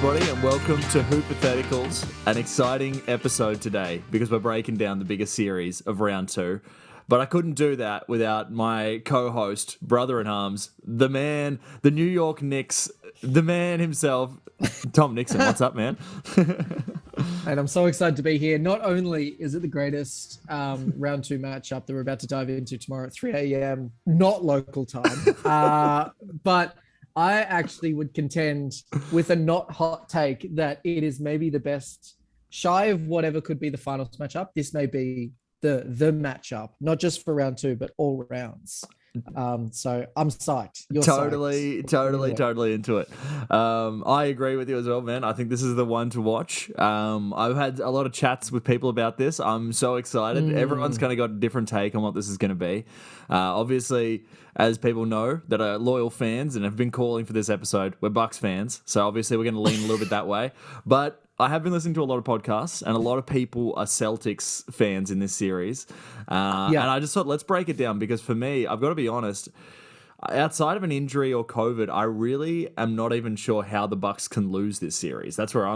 everybody, and welcome to Hypotheticals, an exciting episode today because we're breaking down the biggest series of round two. But I couldn't do that without my co-host, brother-in-arms, the man, the New York Knicks, the man himself, Tom Nixon. What's up, man? And I'm so excited to be here. Not only is it the greatest round two matchup that we're about to dive into tomorrow at 3 a.m., not local time, but I actually would contend with a not hot take that it is maybe the best, shy of whatever could be the finals matchup. This may be the matchup, not just for round two, but all rounds. So I'm psyched. You're Totally into it. I agree with you as well, man. I think this is the one to watch. I've had a lot of chats with people about this. I'm so excited. Everyone's kind of got a different take on what this is going to be. Obviously, as people know that are loyal fans and have been calling for this episode, we're Bucks fans. So obviously we're going to lean a little bit that way. But I have been listening to a lot of podcasts, and a lot of people are Celtics fans in this series. And I just thought, let's break it down, because for me, I've got to be honest, outside of an injury or COVID, I really am not even sure how the Bucks can lose this series. That's where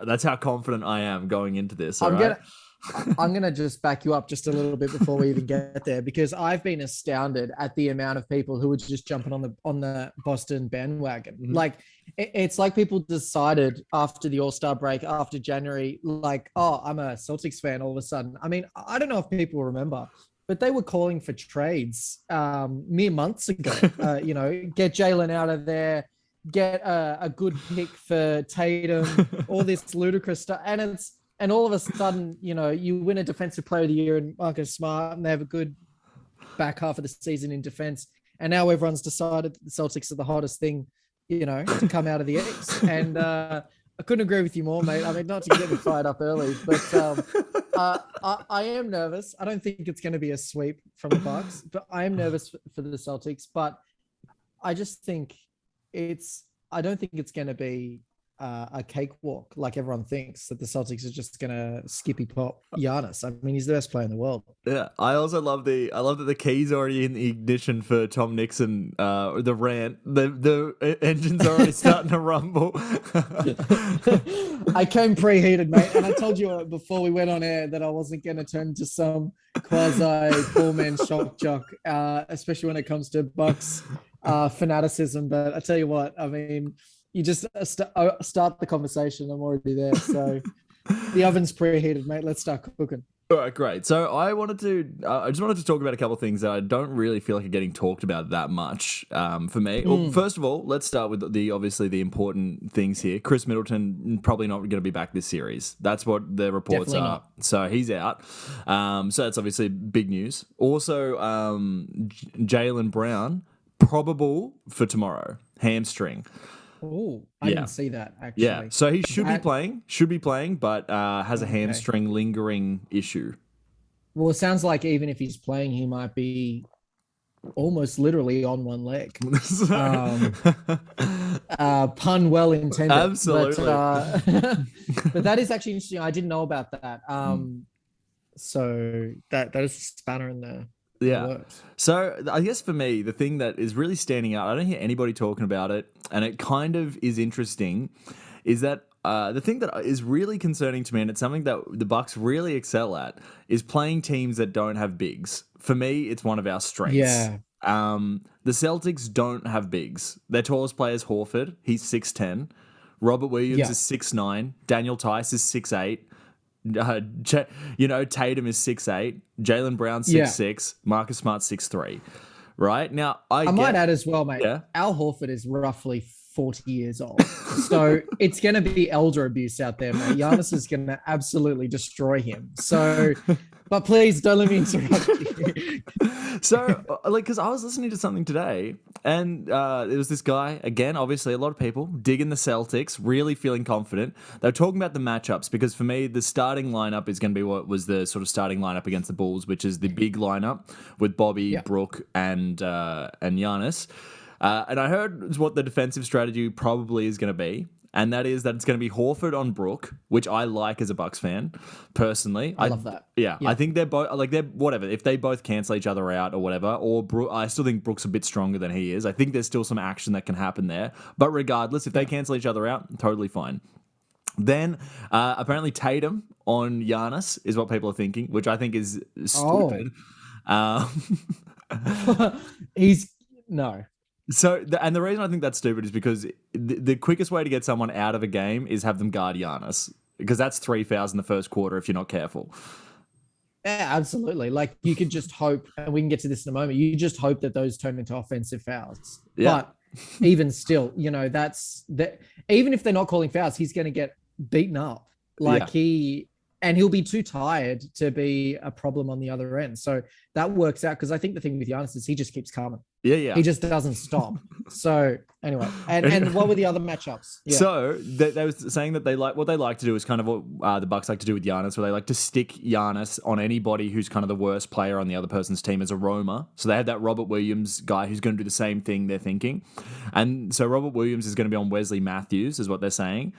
that's how confident I am going into this. I'm gonna just back you up just a little bit before we even get there, because I've been astounded at the amount of people who are just jumping on the Boston bandwagon. Mm-hmm. Like it's like people decided after the All-Star break, after January, like, oh, I'm a Celtics fan all of a sudden. I mean, I don't know if people remember, but they were calling for trades mere months ago. Get Jalen out of there, get a good pick for Tatum, all this ludicrous stuff, and all of a sudden, you win a Defensive Player of the Year in Marcus Smart, and they have a good back half of the season in defense. And now everyone's decided that the Celtics are the hottest thing, to come out of the East. And I couldn't agree with you more, mate. I mean, not to get me fired up early, but I am nervous. I don't think it's going to be a sweep from the Bucks, but I am nervous for the Celtics. But I just think I don't think it's going to be a cakewalk like everyone thinks, that the Celtics are just gonna skippy pop Giannis. I mean, he's the best player in the world. Yeah, I also love that the key's already in the ignition for Tom Nixon. The rant, the engine's already starting to rumble. I came preheated, mate, and I told you before we went on air that I wasn't going to turn into some quasi four-man shock jock, especially when it comes to Bucks fanaticism. But I tell you what, I mean, you just start the conversation. I'm already there. So the oven's preheated, mate. Let's start cooking. All right, great. So I just wanted to talk about a couple of things that I don't really feel like are getting talked about that much for me. Well, first of all, let's start with obviously the important things here. Chris Middleton probably not going to be back this series. That's what the reports Definitely are. Not. So he's out. So that's obviously big news. Also, Jaylen Brown, probable for tomorrow, hamstring. Oh, I didn't see that, actually. Yeah, so he should be playing, but has a hamstring lingering issue. Well, it sounds like even if he's playing, he might be almost literally on one leg. Pun well intended. Absolutely. But that is actually interesting. I didn't know about that. So that is a spanner in there. Yeah. So I guess for me, the thing that is really standing out, I don't hear anybody talking about it, and it kind of is interesting, is that the thing that is really concerning to me, and it's something that the Bucks really excel at, is playing teams that don't have bigs. For me, it's one of our strengths. Yeah. The Celtics don't have bigs. Their tallest player is Horford. He's 6'10". Robert Williams is 6'9". Daniel Tice is 6'8". Tatum is 6'8", Jaylen Brown 6'6", Marcus Smart 6'3". Right now, I might add as well, mate. Yeah? Al Horford is roughly 40 years old, so it's going to be elder abuse out there, mate. Giannis is going to absolutely destroy him. So, but please don't let me interrupt you. So, because I was listening to something today, and there was this guy, again, obviously a lot of people digging the Celtics, really feeling confident. They were talking about the matchups, because for me, the starting lineup is going to be what was the sort of starting lineup against the Bulls, which is the big lineup with Bobby, Brooke, and Giannis. And I heard what the defensive strategy probably is going to be. and that is that it's going to be Horford on Brook, which I like as a Bucks fan, personally. I love that. Yeah, I think they're both like they're whatever. If they both cancel each other out or whatever, or I still think Brook's a bit stronger than he is. I think there's still some action that can happen there. But regardless, if they cancel each other out, totally fine. Then apparently Tatum on Giannis is what people are thinking, which I think is stupid. He's no. So, and the reason I think that's stupid is because the quickest way to get someone out of a game is have them guard Giannis, because that's 3 fouls in the first quarter if you're not careful. Yeah, absolutely. Like you could just hope, and we can get to this in a moment. You just hope that those turn into offensive fouls. Yeah. But even still, that's that. Even if they're not calling fouls, he's going to get beaten up. Like he'll be too tired to be a problem on the other end. So that works out, because I think the thing with Giannis is he just keeps coming. Yeah. He just doesn't stop. So anyway, and what were the other matchups? Yeah. So they were saying that what they like to do is kind of what the Bucks like to do with Giannis, where they like to stick Giannis on anybody who's kind of the worst player on the other person's team as a roamer. So they have that Robert Williams guy who's going to do the same thing, they're thinking. And so Robert Williams is going to be on Wesley Matthews, is what they're saying,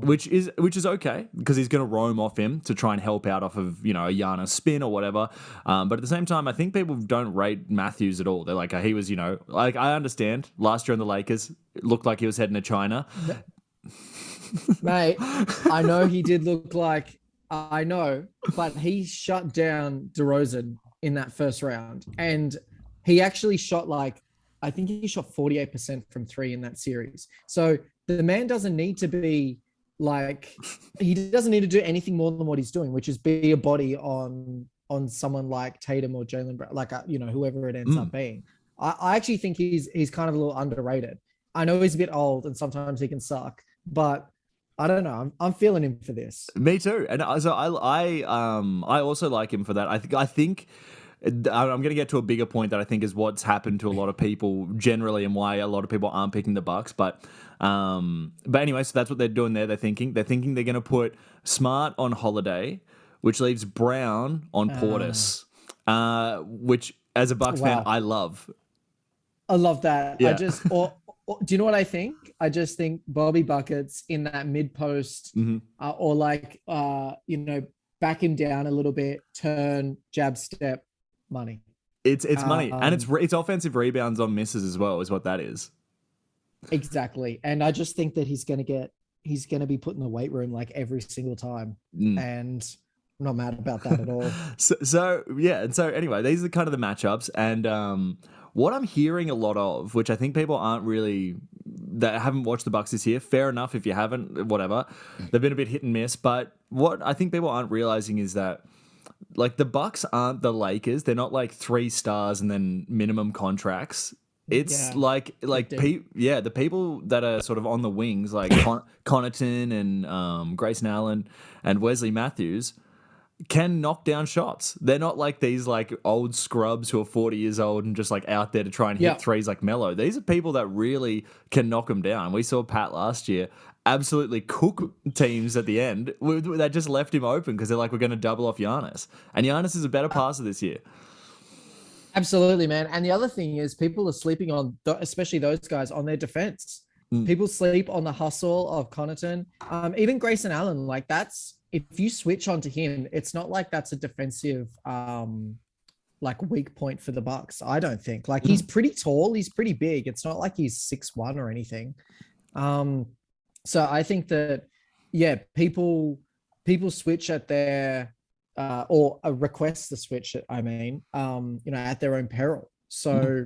which is okay, because he's going to roam off him to try and help out off of, a Giannis spin or whatever. But at the same time, I think people don't rate Matthews at all. They're like, he was, like, I understand last year on the Lakers, it looked like he was heading to China. Mate, I know he did look like, but he shut down DeRozan in that first round. And he actually shot I think he shot 48% from 3 in that series. So the man doesn't need to be he doesn't need to do anything more than what he's doing, which is be a body on someone like Tatum or Jaylen Brown, whoever it ends up being. I actually think he's kind of a little underrated. I know he's a bit old and sometimes he can suck, but I don't know. I'm feeling him for this. Me too. And so I also like him for that. I think I'm going to get to a bigger point that I think is what's happened to a lot of people generally, and why a lot of people aren't picking the Bucks. But anyway, so that's what they're doing there. They're thinking they're going to put Smart on Holiday, which leaves Brown on Portis, which as a Bucks fan, I love. I love that. Yeah. Do you know what I think? I just think Bobby Buckets in that mid post, or back him down a little bit, turn, jab step, money. It's money, and it's offensive rebounds on misses as well, is what that is. Exactly, and I just think that he's going to be put in the weight room like every single time, and I'm not mad about that at all. So anyway, these are kind of the matchups, and what I'm hearing a lot of, which I think people that haven't watched the Bucks this year, fair enough if you haven't, whatever. They've been a bit hit and miss, but what I think people aren't realizing is that the Bucks aren't the Lakers. They're not like 3 stars and then minimum contracts. It's the people that are sort of on the wings, like Connaughton and Grayson Allen and Wesley Matthews, can knock down shots. They're not like these old scrubs who are 40 years old and just out there to try and hit threes like Melo. These are people that really can knock them down. We saw Pat last year absolutely cook teams at the end. They just left him open because they're like, we're going to double off Giannis. And Giannis is a better passer this year. Absolutely, man. And the other thing is people are sleeping on, especially those guys, on their defense. People sleep on the hustle of Connaughton. Even Grayson Allen, if you switch onto him, it's not like that's a defensive weak point for the Bucks. I don't think. He's pretty tall, he's pretty big. It's not like he's 6'1" or anything. So I think that people switch at their or request the switch. I mean, at their own peril. So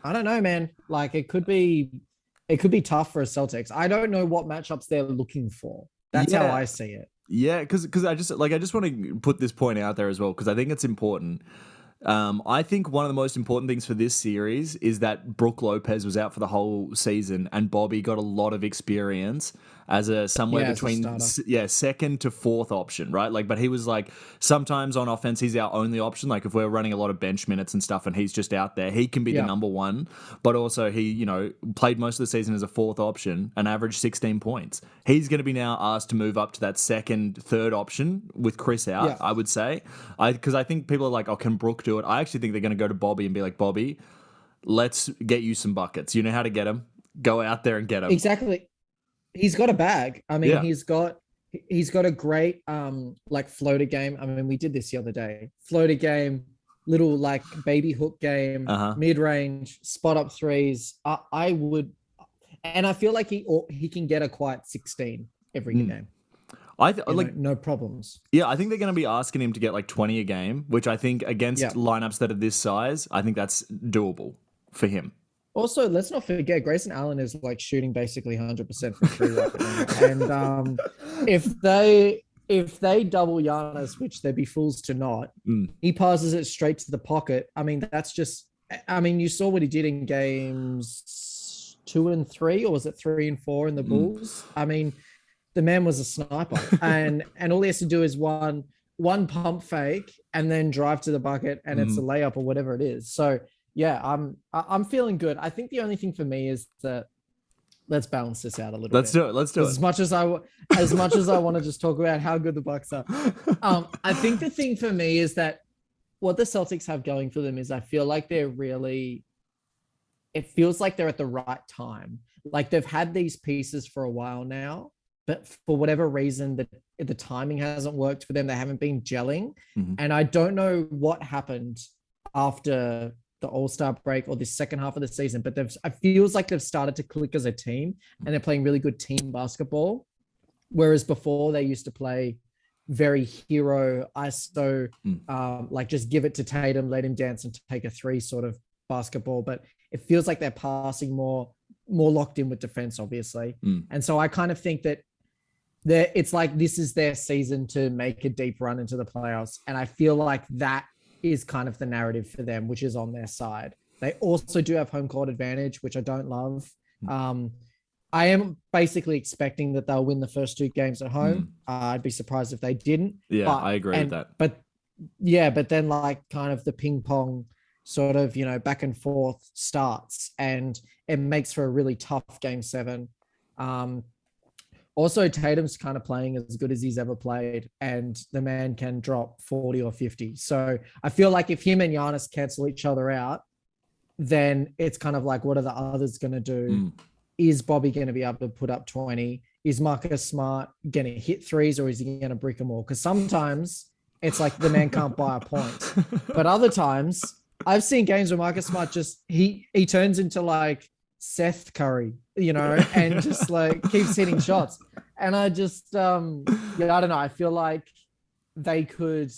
I don't know, man. It could be tough for a Celtics. I don't know what matchups they're looking for. That's how I see it. Yeah, because I just want to put this point out there as well, because I think it's important. I think one of the most important things for this series is that Brook Lopez was out for the whole season, and Bobby got a lot of experience as somewhere between second to fourth option, right? But he was sometimes on offense he's our only option. If we're running a lot of bench minutes and stuff, and he's just out there, he can be the number one. But also he played most of the season as a fourth option and averaged 16 points. He's going to be now asked to move up to that second, third option with Chris out. I would say, because I think people are like, oh, can Brook do it? I actually think they're going to go to Bobby and be like, Bobby, let's get you some buckets. You know how to get them. Go out there and get them. Exactly. he's got a bag. I mean, Yeah. he's got a great like floater game. I mean, we did this the other day. Floater game, little like baby hook game, Uh-huh. mid range, spot up threes. I would, and I feel like he can get a quiet 16 every game. No problems. Yeah, I think they're going to be asking him to get like 20 a game, which I think against Yeah. lineups that are this size, I think that's doable for him. Also, let's not forget Grayson Allen is like shooting basically 100% from three right now. And if they double Giannis, which they'd be fools to not, he passes it straight to the pocket. I mean, that's just. I mean, you saw what he did in games 2 and 3, or was it 3 and 4 in the Bulls? I mean, the man was a sniper, and all he has to do is one pump fake and then drive to the bucket, and it's a layup or whatever it is. So. Yeah, I'm feeling good. I think the only thing for me is that let's balance this out a little bit. Let's do it. As much as I want to just talk about how good the Bucks are, I think the thing for me is that what the Celtics have going for them is I feel like it feels like they're at the right time. Like they've had these pieces for a while now, but for whatever reason, the timing hasn't worked for them. They haven't been gelling, and I don't know what happened after the All-Star break or the second half of the season, but it feels like they've started to click as a team and they're playing really good team basketball. Whereas before they used to play very hero ISO, like just give it to Tatum, let him dance and take a three sort of basketball. But it feels like they're passing more locked in with defense, obviously. And so I kind of think that it's like this is their season to make a deep run into the playoffs. And I feel like that is kind of the narrative for them, which is on their side. They also do have home court advantage, which I don't love. I am basically expecting that they'll win the first 2 games at home. I'd be surprised if they didn't. Yeah, I agree with that. But then like kind of the ping pong sort of, back and forth starts and it makes for a really tough game 7. Also, Tatum's kind of playing as good as he's ever played, and the man can drop 40 or 50. So I feel like if him and Giannis cancel each other out, then it's kind of like, what are the others going to do? Is Bobby going to be able to put up 20? Is Marcus Smart going to hit threes, or is he going to brick them all? Because sometimes it's like the man can't buy a point. But other times, I've seen games where Marcus Smart just, he turns into like Seth Curry, and just like keeps hitting shots. And I just, I don't know. I feel like they could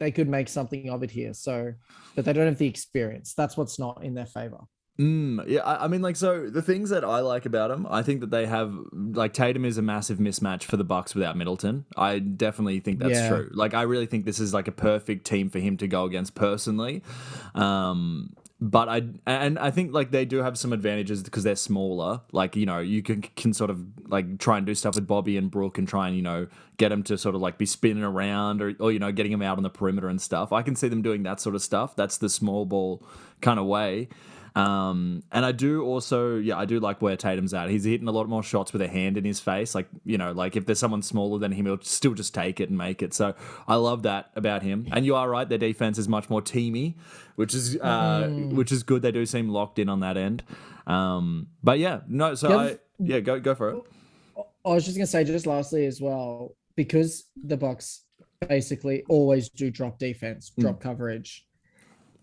make something of it here. So, but they don't have the experience. That's what's not in their favor. Yeah, I mean, like, so the things that I like about them, I think that they have, like, Tatum is a massive mismatch for the Bucks without Middleton. I definitely think that's true. Like, I really think this is like a perfect team for him to go against personally. But I think like they do have some advantages because they're smaller. Like, you can sort of like try and do stuff with Bobby and Brooke and try and, get them to sort of like be spinning around or getting them out on the perimeter and stuff. I can see them doing that sort of stuff. That's the small ball kind of way. And I do also, I do like where Tatum's at. He's hitting a lot more shots with a hand in his face. Like, like if there's someone smaller than him, he'll still just take it and make it. So I love that about him. And you are right. Their defense is much more teamy, which is good. They do seem locked in on that end. But yeah, no, so go for it. I was just going to say just lastly as well, because the Bucks basically always do drop defense, drop coverage.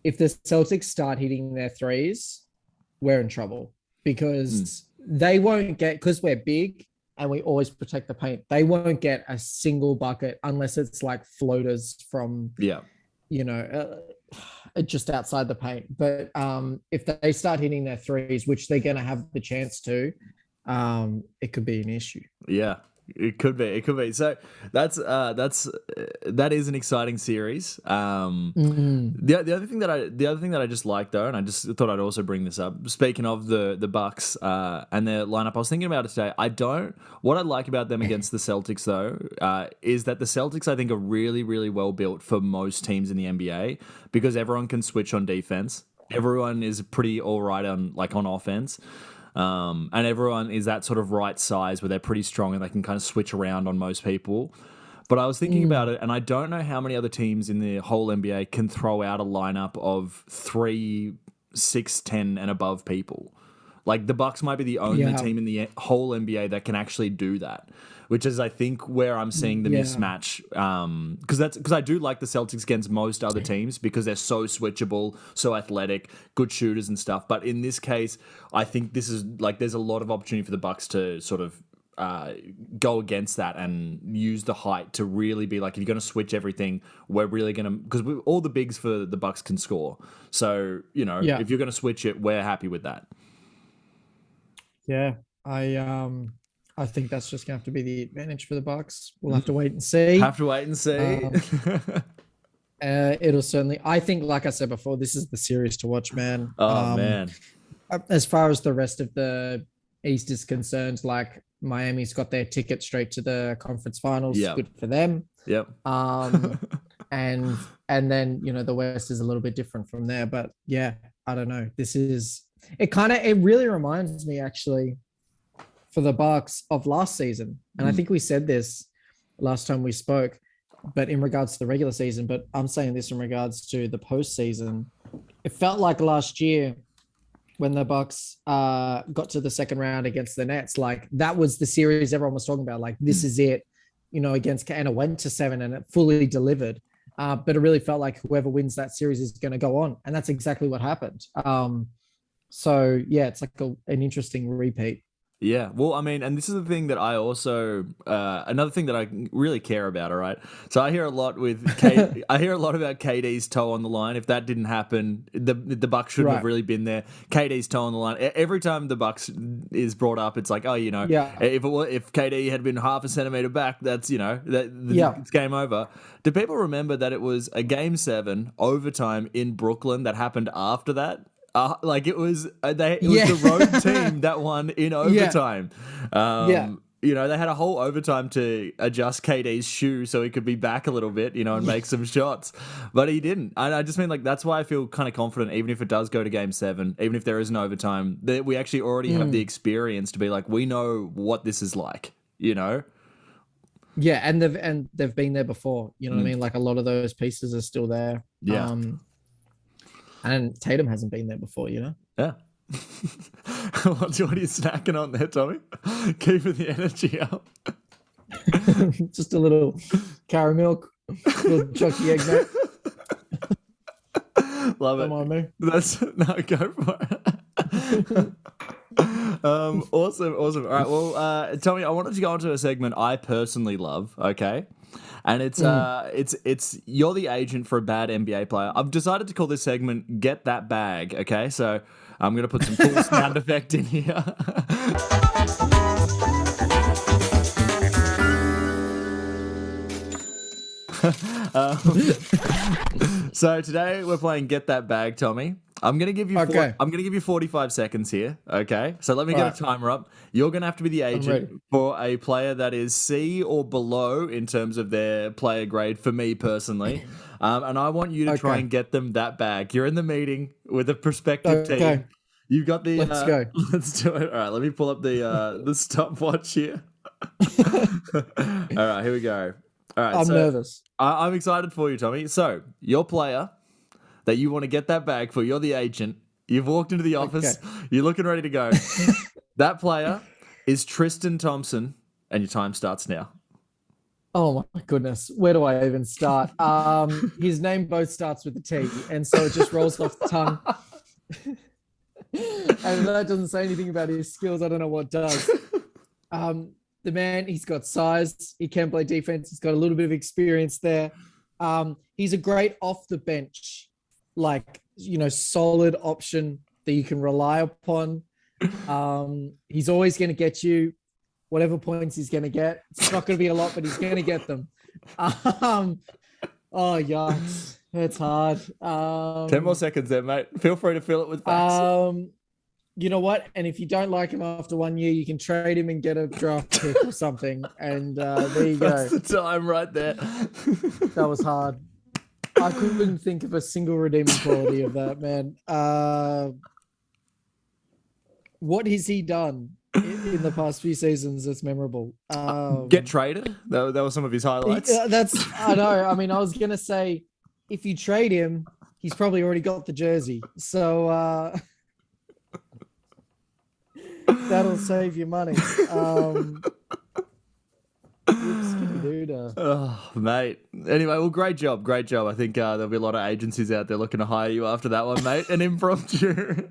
If the Celtics start hitting their threes, we're in trouble because they won't get, because we're big and we always protect the paint, they won't get a single bucket unless it's like floaters from, just outside the paint. But if they start hitting their threes, which they're going to have the chance to, it could be an issue. Yeah. It could be. So that is an exciting series. The other thing that I just like though, and I just thought I'd also bring this up. Speaking of the Bucks and their lineup, I was thinking about it today. What I like about them against the Celtics though, is that the Celtics I think are really, really well built for most teams in the NBA because everyone can switch on defense. Everyone is pretty all right on offense. And everyone is that sort of right size where they're pretty strong and they can kind of switch around on most people. But I was thinking about it, and I don't know how many other teams in the whole NBA can throw out a lineup of 3, 6, 10 and above people. Like the Bucks might be the only team in the whole NBA that can actually do that, which is I think where I'm seeing the mismatch. Because I do like the Celtics against most other teams because they're so switchable, so athletic, good shooters and stuff. But in this case, I think this is like there's a lot of opportunity for the Bucks to sort of go against that and use the height to really be like, if you're going to switch everything, we're really going to, because all the bigs for the Bucks can score. So, if you're going to switch it, we're happy with that. Yeah. I think that's just going to have to be the advantage for the Bucks. We'll have to wait and see. It'll certainly, I think, like I said before, this is the series to watch, man. Man. As far as the rest of the East is concerned, like Miami's got their ticket straight to the conference finals. Good for them. Yep. And then, the West is a little bit different from there, but yeah, I don't know. It really reminds me actually for the Bucks of last season. And I think we said this last time we spoke, but in regards to the regular season, but I'm saying this in regards to the postseason. It felt like last year when the Bucks got to the second round against the Nets, like that was the series everyone was talking about. Like this is it, against, and it went to 7 and it fully delivered. But it really felt like whoever wins that series is going to go on. And that's exactly what happened. So yeah, it's like an interesting repeat. Yeah, well, I mean, and this is the thing that I also another thing that I really care about. All right, so I hear a lot I hear a lot about KD's toe on the line. If that didn't happen, the Bucks shouldn't have really been there. KD's toe on the line. Every time the Bucks is brought up, it's like, if KD had been half a centimeter back, that's it's game over. Do people remember that it was a Game 7 overtime in Brooklyn that happened after that? It was the road team that won in overtime. They had a whole overtime to adjust KD's shoe so he could be back a little bit, and make some shots, but he didn't. And I just mean, like, that's why I feel kind of confident, even if it does go to Game 7, even if there is an overtime, that we actually already have the experience to be like, we know what this is like, Yeah, and they've been there before. You know what I mean? Like a lot of those pieces are still there. Yeah. And Tatum hasn't been there before, Yeah. What are you snacking on there, Tommy? Keeping the energy up. Just a little carrot milk, little jockey egg, mate. Love it. Come on, me. Go for it. Awesome. All right. Well, Tommy, I wanted to go into a segment I personally love. Okay. And it's you're the agent for a bad NBA player. I've decided to call this segment "Get That Bag." Okay, so I'm gonna put some cool sound effect in here. So today we're playing "Get That Bag," Tommy. I'm gonna give you I'm gonna give you 45 seconds here. Okay, so let me get a timer up. You're gonna have to be the agent for a player that is C or below in terms of their player grade. For me personally, and I want you to try and get them that bag. You're in the meeting with a prospective team. You've got the. Let's go. Let's do it. All right, let me pull up the stopwatch here. All right, here we go. All right, I'm nervous. I'm excited for you, Tommy. So your player that you want to get that bag for, you're the agent. You've walked into the office. You're looking ready to go. That player is Tristan Thompson, and your time starts now. Oh my goodness. Where do I even start? His name both starts with a T, and so it just rolls off the tongue. And that doesn't say anything about his skills. I don't know what does. The man, he's got size. He can play defense. He's got a little bit of experience there. He's a great off the bench, solid option that you can rely upon. He's always going to get you whatever points he's going to get. It's not going to be a lot, but he's going to get them. Oh, yikes. It's hard. 10 more seconds there, mate. Feel free to fill it with facts. You know what? And if you don't like him after 1 year, you can trade him and get a draft pick or something. And there you go. That's the time right there. That was hard. I couldn't think of a single redeeming quality of that, man. What has he done in the past few seasons that's memorable? Get traded? That was some of his highlights. I know. I mean, I was going to say, if you trade him, he's probably already got the jersey. So That'll save you money. Oh, mate. Anyway, well, great job. Great job. I think there'll be a lot of agencies out there looking to hire you after that one, mate. An impromptu.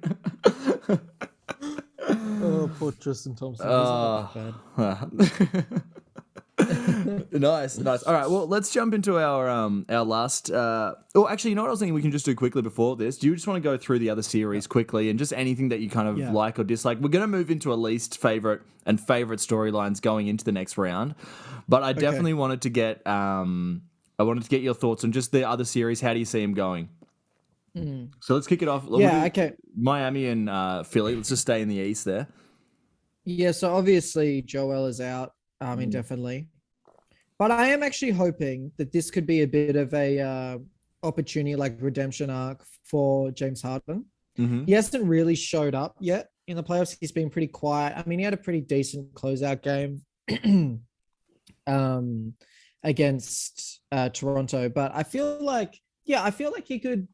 Oh, poor Tristan Thompson. Wasn't that bad? Nice. All right, well, let's jump into our last. Actually, you know what I was thinking? We can just do quickly before this. Do you just want to go through the other series quickly and just anything that you kind of like or dislike? We're going to move into a least favorite and favorite storylines going into the next round, but I definitely wanted to get your thoughts on just the other series. How do you see them going? So let's kick it off. Okay. Miami and Philly. Let's just stay in the East there. Yeah. So obviously Joel is out. Indefinitely. But I am actually hoping that this could be a bit of a opportunity, like redemption arc for James Harden. He hasn't really showed up yet in the playoffs. He's been pretty quiet. I mean, he had a pretty decent closeout game against Toronto. But I feel like he could,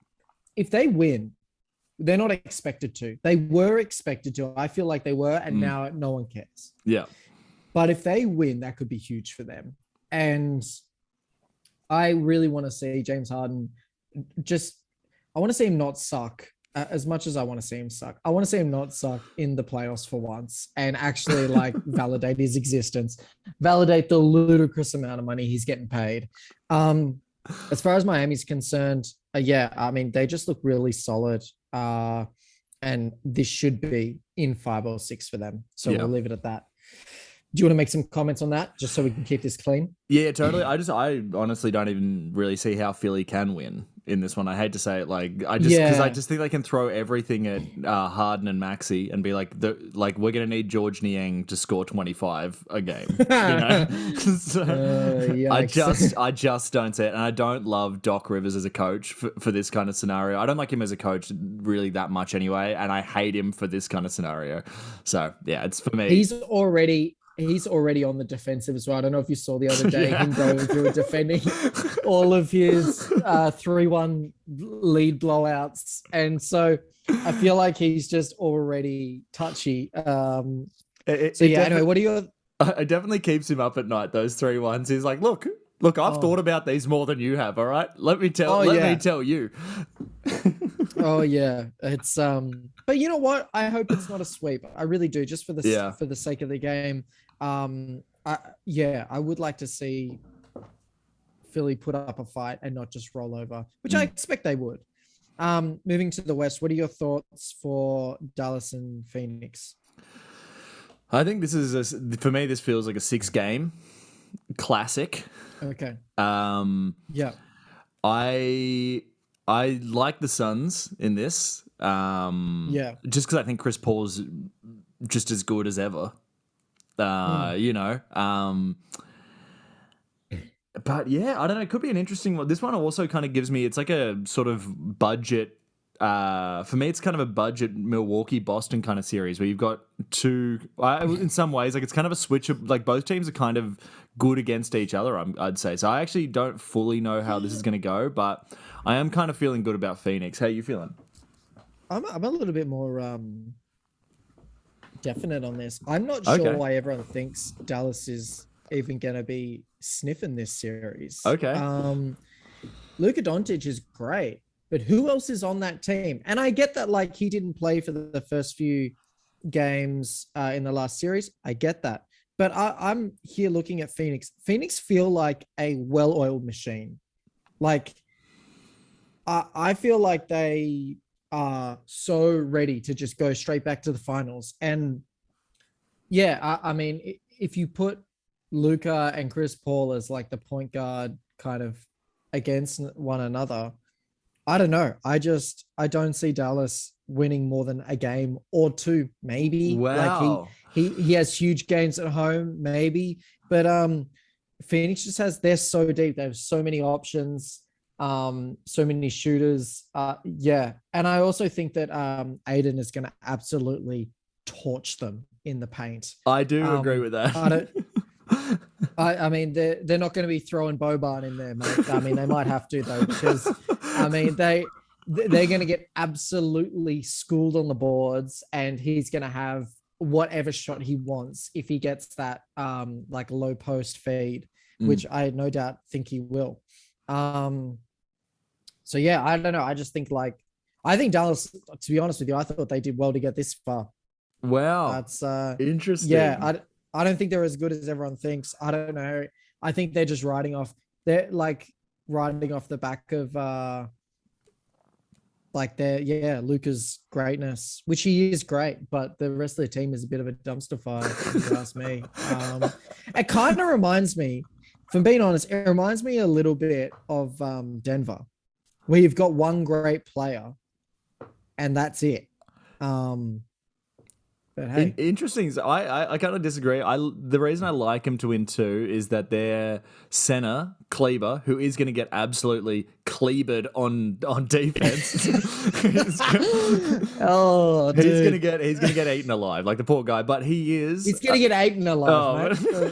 if they win, they're not expected to. They were expected to. I feel like they were, and now no one cares. Yeah. But if they win, that could be huge for them. And I really want to see James Harden I want to see him not suck as much as I want to see him suck. I want to see him not suck in the playoffs for once and actually validate his existence, validate the ludicrous amount of money he's getting paid. As far as Miami's concerned, they just look really solid. And this should be in 5 or 6 for them. So we'll leave it at that. Do you want to make some comments on that just so we can keep this clean? Yeah, totally. I honestly don't even really see how Philly can win in this one. I hate to say it, because I just think they can throw everything at Harden and Maxey and be like, we're going to need George Niang to score 25 a game. You know? I just don't see it, and I don't love Doc Rivers as a coach for this kind of scenario. I don't like him as a coach really that much anyway, and I hate him for this kind of scenario. So yeah, it's for me. He's already on the defensive as well. I don't know if you saw the other day him going through defending all of his 3-1 lead blowouts. And so I feel like he's just already touchy. Anyway, what are your... It definitely keeps him up at night, those 3-1s. He's like, look, I've thought about these more than you have, all right? Let me tell you. Oh yeah, it's but you know what? I hope it's not a sweep. I really do, just for the sake of the game. I would like to see Philly put up a fight and not just roll over, which I expect they would. Moving to the West, what are your thoughts for Dallas and Phoenix? I think this is for me. This feels like a 6-game classic. Okay. Yeah. I like the Suns in this. Just because I think Chris Paul's just as good as ever. You know. But yeah, I don't know. It could be an interesting one. This one also kind of gives me. It's like a sort of budget. For me, it's kind of a budget Milwaukee Boston kind of series where you've got two. In some ways, it's kind of a switch of both teams are kind of good against each other. I'd say so. I actually don't fully know how this is going to go, but I am kind of feeling good about Phoenix. How are you feeling? I'm a little bit more definite on this. I'm not sure why everyone thinks Dallas is even going to be sniffing this series. Okay. Luka Doncic is great, but who else is on that team? And I get that he didn't play for the first few games in the last series. I get that. But I'm here looking at Phoenix. Phoenix feel like a well-oiled machine. I feel like they are so ready to just go straight back to the finals. And I mean, if you put Luka and Chris Paul as the point guard kind of against one another, I don't know. I don't see Dallas winning more than a game or two, maybe. Wow. He has huge games at home, maybe. But Phoenix they're so deep. They have so many options, so many shooters. And I also think that Aiden is going to absolutely torch them in the paint. I do agree with that. I mean, they're not going to be throwing Boban in there, mate. I mean, they might have to though, because I mean they're going to get absolutely schooled on the boards, and he's going to have whatever shot he wants if he gets that like low post feed, which I no doubt think he will. So yeah, I don't know. I just think I think Dallas, to be honest with you, I thought they did well to get this far. Wow. That's interesting. Yeah, I don't think they're as good as everyone thinks. I don't know. I think they're just riding off the back of Luka's greatness, which he is great, but the rest of the team is a bit of a dumpster fire, if you ask me. It kind of reminds me, if I'm being honest, it reminds me a little bit of Denver, where you've got one great player and that's it. But hey, interesting. I kind of disagree. The reason I like him to win too is that their center Kleber, who is going to get absolutely Klebered on defense. He's going to get eaten alive, like the poor guy. But he's going to get eaten alive, mate.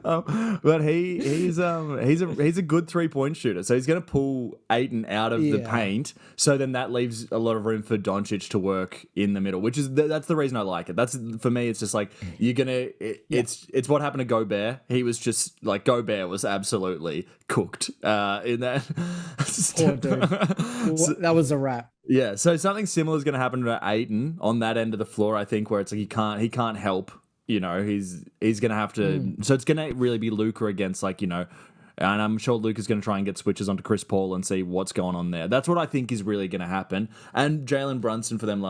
But he's a good 3-point shooter, so he's going to pull Ayton out of the paint. So then that leaves a lot of room for Doncic to work in the middle, which is that's the reason I like it. That's for me. It's just like it's what happened to Gobert. He was just like Gobert was absolutely cooked in that. Poor dude. That was a wrap. Yeah, so something similar is going to happen to Ayton on that end of the floor. I think where it's like he can't help. You know, he's going to have to... So it's going to really be Luka against, like, you know... And I'm sure Luka's going to try and get switches onto Chris Paul and see what's going on there. That's what I think is really going to happen. And Jalen Brunson for them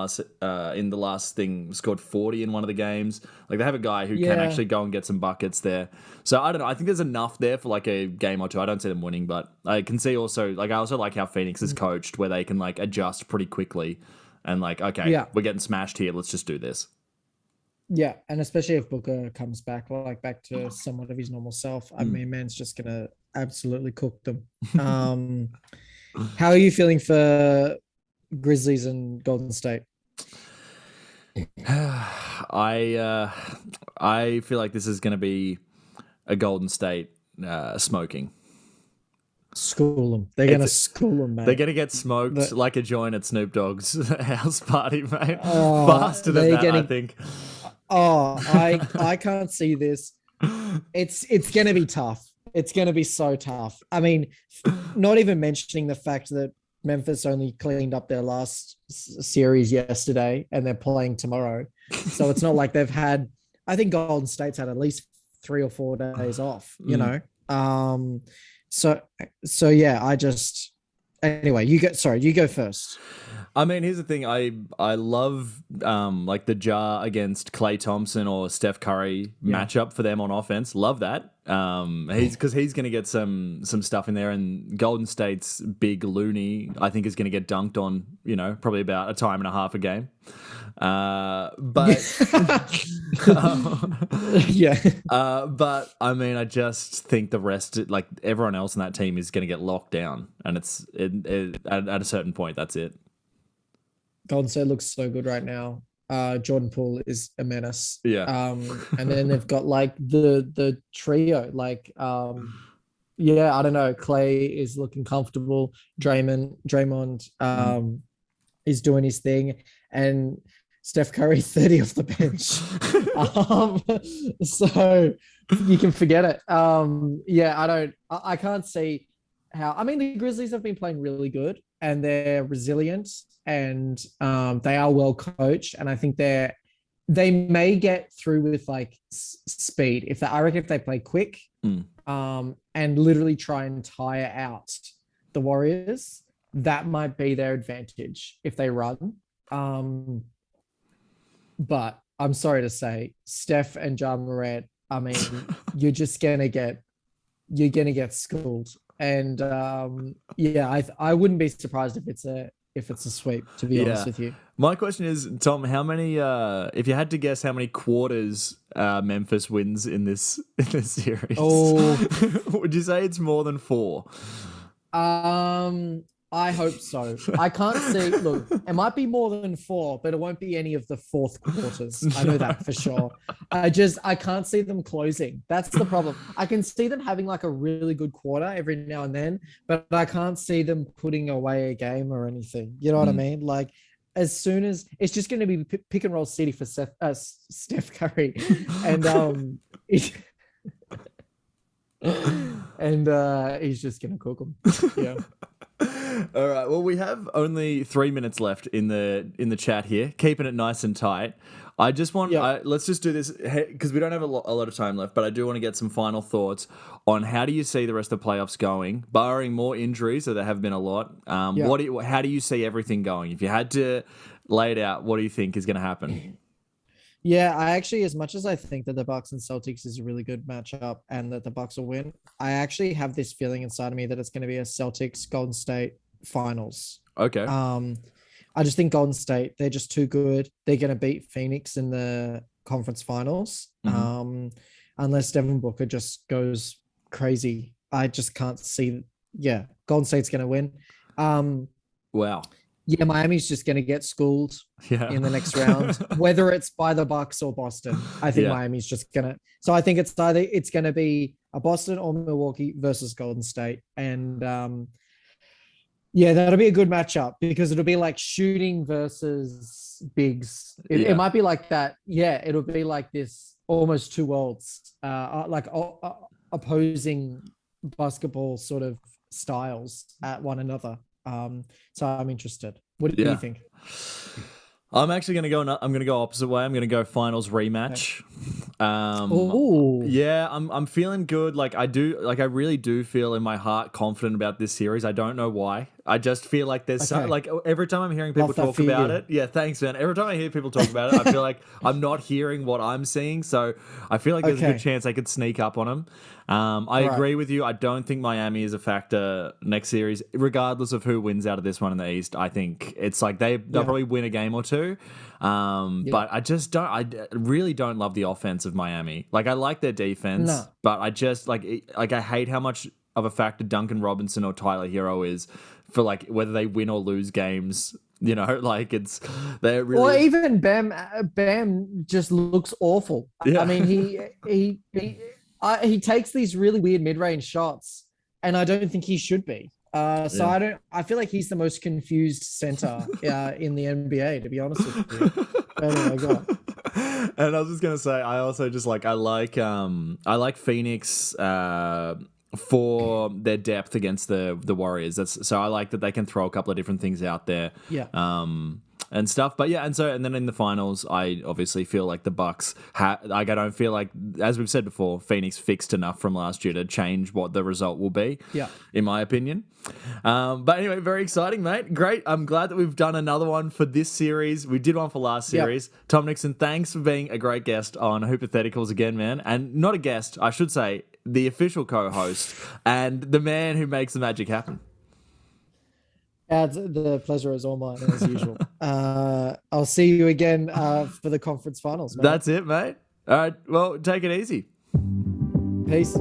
in the last thing scored 40 in one of the games. Like, they have a guy who can actually go and get some buckets there. So, I don't know. I think there's enough there for, like, a game or two. I don't see them winning, but I can see also... Like, I also like how Phoenix is coached, where they can, like, adjust pretty quickly. And, like, okay, we're getting smashed here. Let's just do this. Yeah, and especially if Booker comes back to somewhat of his normal self. I mean, man's just going to absolutely cook them. How are you feeling for Grizzlies and Golden State? I feel like this is going to be a Golden State smoking. School them. They're going to school them, mate. They're going to get smoked like a joint at Snoop Dogg's house party, mate. Faster than that, I think. Oh, I can't see this. It's going to be tough. It's going to be so tough. I mean, not even mentioning the fact that Memphis only cleaned up their last series yesterday and they're playing tomorrow. So it's not like they've had, I think Golden State's had at least 3 or 4 days off, you know? So yeah, anyway, you go first. I mean, here's the thing. I love like the Ja against Klay Thompson or Steph Curry matchup for them on offense. Love that. He's going to get some stuff in there, and Golden State's big Looney, I think, is going to get dunked on. You know, probably about a time and a half a game. But but I mean, I just think the rest, like everyone else in that team, is going to get locked down, and at a certain point, that's it. Golden State looks so good right now. Jordan Poole is a menace. Yeah. And then they've got like the trio, like I don't know. Clay is looking comfortable. Draymond is doing his thing, and Steph Curry 30 off the bench. So you can forget it. I can't see how. I mean, the Grizzlies have been playing really good, and they're resilient, and they are well coached, and I think they may get through with like speed. I reckon if they play quick, and literally try and tire out the Warriors, that might be their advantage if they run. But I'm sorry to say, Steph and Ja Morant, I mean, you're gonna get schooled. And I wouldn't be surprised if it's a sweep, to be honest with you. My question is, Tom, how many if you had to guess how many quarters Memphis wins in this series? Would you say it's more than 4? I hope so. I can't see. Look, it might be more than 4, but it won't be any of the fourth quarters. I know that for sure. I can't see them closing. That's the problem. I can see them having like a really good quarter every now and then, but I can't see them putting away a game or anything. You know what I mean? Like, as soon as it's just going to be pick and roll city for Steph Curry, and he's just going to cook them. Yeah. All right. Well, we have only 3 minutes left in the chat here, keeping it nice and tight. I just want let's just do this because we don't have a lot of time left, but I do want to get some final thoughts on how do you see the rest of the playoffs going, barring more injuries, so there have been a lot. How do you see everything going? If you had to lay it out, what do you think is going to happen? Yeah, I actually, as much as I think that the Bucks and Celtics is a really good matchup and that the Bucks will win, I actually have this feeling inside of me that it's going to be a Celtics Golden State finals. Okay. I just think Golden State, they're just too good. They're going to beat Phoenix in the conference finals. Mm-hmm. Unless Devin Booker just goes crazy. I just can't see. Yeah, Golden State's going to win. Wow. Yeah, Miami's just going to get schooled in the next round, whether it's by the Bucks or Boston. I think Miami's just going to. So I think it's going to be a Boston or Milwaukee versus Golden State. And that'll be a good matchup because it'll be like shooting versus bigs. It might be like that. Yeah, it'll be like this almost two worlds, like opposing basketball sort of styles at one another. So I'm interested. What do you think? I'm actually going to go. I'm going to go opposite way. I'm going to go finals rematch. I'm feeling good. Like I really do feel in my heart confident about this series. I don't know why. I just feel like there's like every time I'm hearing people talk about it. Yeah, thanks, man. Every time I hear people talk about it, I feel like I'm not hearing what I'm seeing. So I feel like there's a good chance I could sneak up on them. I agree with you. I don't think Miami is a factor next series, regardless of who wins out of this one in the East. I think it's like they'll probably win a game or two. But I really don't love the offense of Miami. Like I like their defense, but I just like I hate how much of a factor Duncan Robinson or Tyler Hero is for like whether they win or lose games. You know, like they're really. Or even Bam just looks awful. Yeah. I mean, he takes these really weird mid-range shots, and I don't think he should be. I feel like he's the most confused center in the NBA, to be honest with you. Anyway, go on. And I was just gonna say, I also just like I like Phoenix for their depth against the Warriors. So I like that they can throw a couple of different things out there. Yeah. And stuff, but and then in the finals, I obviously feel like the Bucks. I don't feel like, as we've said before, Phoenix fixed enough from last year to change what the result will be. Yeah, in my opinion. But anyway, very exciting, mate. Great. I'm glad that we've done another one for this series. We did one for last series. Yep. Tom Nixon, thanks for being a great guest on Hypotheticals again, man. And not a guest, I should say, the official co-host and the man who makes the magic happen. The pleasure is all mine, as usual. I'll see you again for the conference finals, mate. That's it, mate. All right. Well, take it easy. Peace.